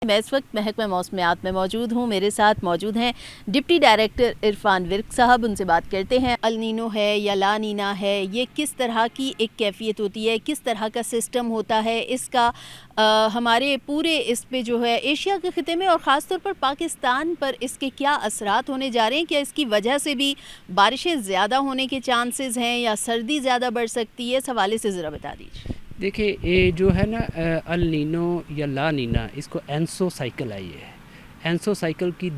मैं इस वक्त महकमा मौसमियात में मौजूद हूँ। मेरे साथ मौजूद हैं डिप्टी डायरेक्टर इरफान विर्क साहब। उनसे बात करते हैं, अल नीनो है या ला नीना है, ये किस तरह की एक कैफियत होती है, किस तरह का सिस्टम होता है, इसका हमारे पूरे इस पे जो है एशिया के ख़िते में और ख़ास तौर पर पाकिस्तान पर इसके क्या असरात होने जा रहे हैं। क्या इसकी वजह से भी बारिशें ज़्यादा होने के चांसेस हैं या सर्दी ज़्यादा बढ़ सकती है? इस हवाले से ज़रा बता दीजिए। देखिए, ये जो है ना अल नीनो या ला नीना, इसको एनसो साइकिल आई है। एनसो साइकिल की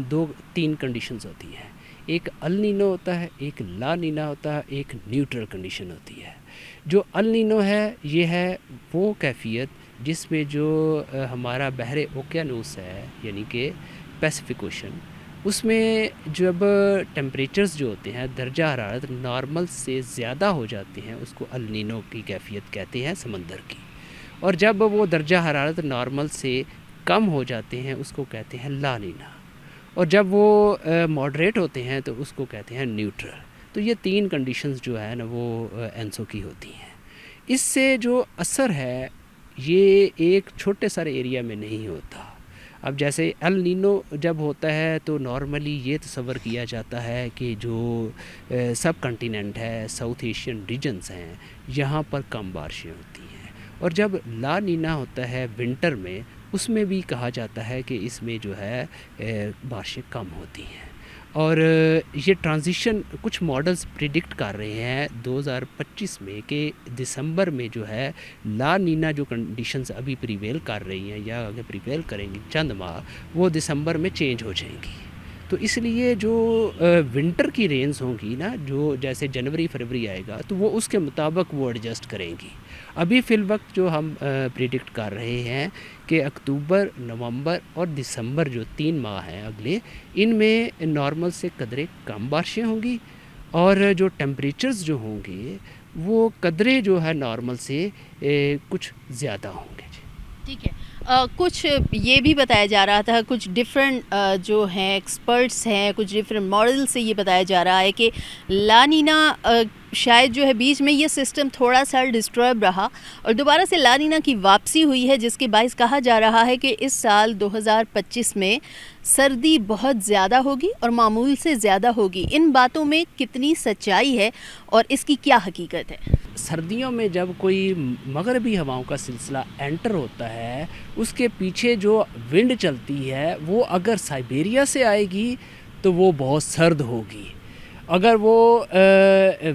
2-3 कंडीशंस होती हैं। एक अल नीनो होता है, एक ला नीना होता है, एक न्यूट्रल कंडीशन होती है। जो अल नीनो है, ये है वो कैफियत जिसमें जो हमारा बहरे ओकियानूस है, यानी कि पैसिफिक ओशन, उसमें जब टेम्परेचर्स जो होते हैं, दर्जा हरारत नॉर्मल से ज़्यादा हो जाते हैं, उसको अल नीनो की कैफियत कहते हैं समंदर की। और जब वो दर्जा हरारत नॉर्मल से कम हो जाते हैं, उसको कहते हैं ला नीना। और जब वो मॉडरेट होते हैं तो उसको कहते हैं न्यूट्रल। तो ये 3 कंडीशंस जो है ना वो एनसो की होती हैं। इससे जो असर है ये एक छोटे सारे एरिया में नहीं होता। अब जैसे अल नीनो जब होता है तो नॉर्मली ये तस्वर किया जाता है कि जो सब कॉन्टिनेंट है, साउथ एशियन रीजन्स हैं, यहाँ पर कम बारिशें होती हैं। और जब ला नीना होता है विंटर में, उसमें भी कहा जाता है कि इसमें जो है बारिशें कम होती हैं। और ये ट्रांजिशन कुछ मॉडल्स प्रिडिक्ट कर रहे हैं 2025 में कि दिसंबर में जो है ला नीना जो कंडीशंस अभी प्रिवेल कर रही हैं या अगर प्रिवेल करेंगी चंद माह, वो दिसंबर में चेंज हो जाएंगी। तो इसलिए जो विंटर की रेंज होंगी ना, जो जैसे जनवरी फरवरी आएगा तो वो उसके मुताबिक वो एडजस्ट करेंगी। अभी फ़िल वक्त जो हम प्रिडिक्ट कर रहे हैं कि अक्टूबर, नवंबर और दिसंबर जो 3 माह हैं अगले, इनमें नॉर्मल से कदरे कम बारिशें होंगी और जो टेम्परेचर्स जो होंगे वो कदरे जो है नॉर्मल से कुछ ज़्यादा होंगे। ठीक है। कुछ ये भी बताया जा रहा था, कुछ डिफरेंट जो हैं एक्सपर्ट्स हैं, कुछ डिफरेंट मॉडल से ये बताया जा रहा है कि ला नीना शायद जो है बीच में ये सिस्टम थोड़ा सा डिस्टर्ब रहा और दोबारा से ला नीना की वापसी हुई है, जिसके बायस कहा जा रहा है कि इस साल 2025 में सर्दी बहुत ज़्यादा होगी और मामूल से ज़्यादा होगी। इन बातों में कितनी सच्चाई है और इसकी क्या हकीकत है? सर्दियों में जब कोई मगरबी हवाओं का सिलसिला एंटर होता है, उसके पीछे जो विंड चलती है वो अगर साइबेरिया से आएगी तो वो बहुत सर्द होगी। अगर वो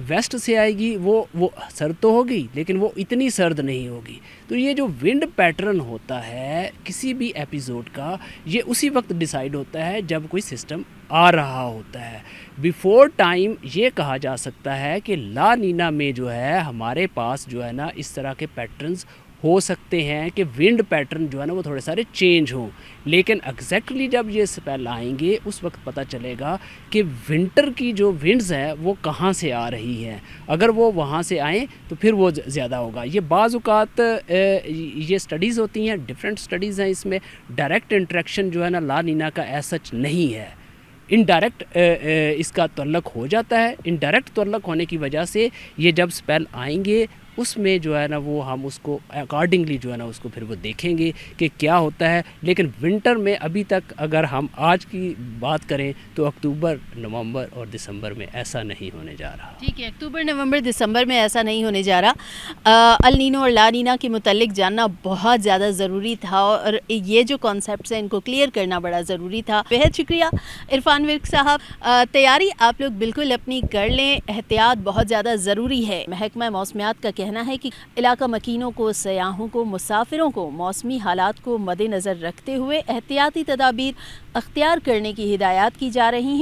वेस्ट से आएगी वो सर्द तो होगी लेकिन वो इतनी सर्द नहीं होगी। तो ये जो विंड पैटर्न होता है किसी भी एपिसोड का, ये उसी वक्त डिसाइड होता है जब कोई सिस्टम आ रहा होता है। बिफोर टाइम ये कहा जा सकता है कि ला नीना में जो है हमारे पास जो है ना इस तरह के पैटर्न्स हो सकते हैं कि विंड पैटर्न जो है ना वो थोड़े सारे चेंज हों, लेकिन एग्जैक्टली जब ये स्पेल आएंगे उस वक्त पता चलेगा कि विंटर की जो विंड्स है वो कहाँ से आ रही हैं। अगर वो वहाँ से आएँ तो फिर वो ज़्यादा होगा। ये बाज़-औक़ात ये स्टडीज़ होती हैं, डिफरेंट स्टडीज़ हैं, इसमें डायरेक्ट इंटरेक्शन जो है ना ला नीना का ऐसा सच नहीं है। इनडायरेक्ट इसका तल्लुक़ हो जाता है। इनडायरेक्ट तल्लुक़ होने की वजह से ये जब स्पेल आएंगे उसमें जो है ना वो हम उसको अकॉर्डिंगली जो है ना उसको फिर वो देखेंगे कि क्या होता है। लेकिन विंटर में अभी तक अगर हम आज की बात करें तो अक्टूबर, नवंबर और दिसंबर में ऐसा नहीं होने जा रहा। ठीक है, अक्टूबर, नवंबर, दिसंबर में ऐसा नहीं होने जा रहा। अल नीनो और ला नीना के मुतालिक जानना बहुत ज़्यादा ज़रूरी था और ये जो कॉन्सेप्ट्स हैं इनको क्लियर करना बड़ा ज़रूरी था। बेहद शुक्रिया इरफान विर्क साहब। तैयारी आप लोग बिल्कुल अपनी कर लें, एहतियात बहुत ज़्यादा ज़रूरी है। महकमा मौसमियात का कहना है कि इलाका मकीनों को, सयाहों को, मुसाफिरों को मौसमी हालात को मद्देनज़र रखते हुए एहतियाती तदाबीर अख्तियार करने की हिदायत की जा रही हैं।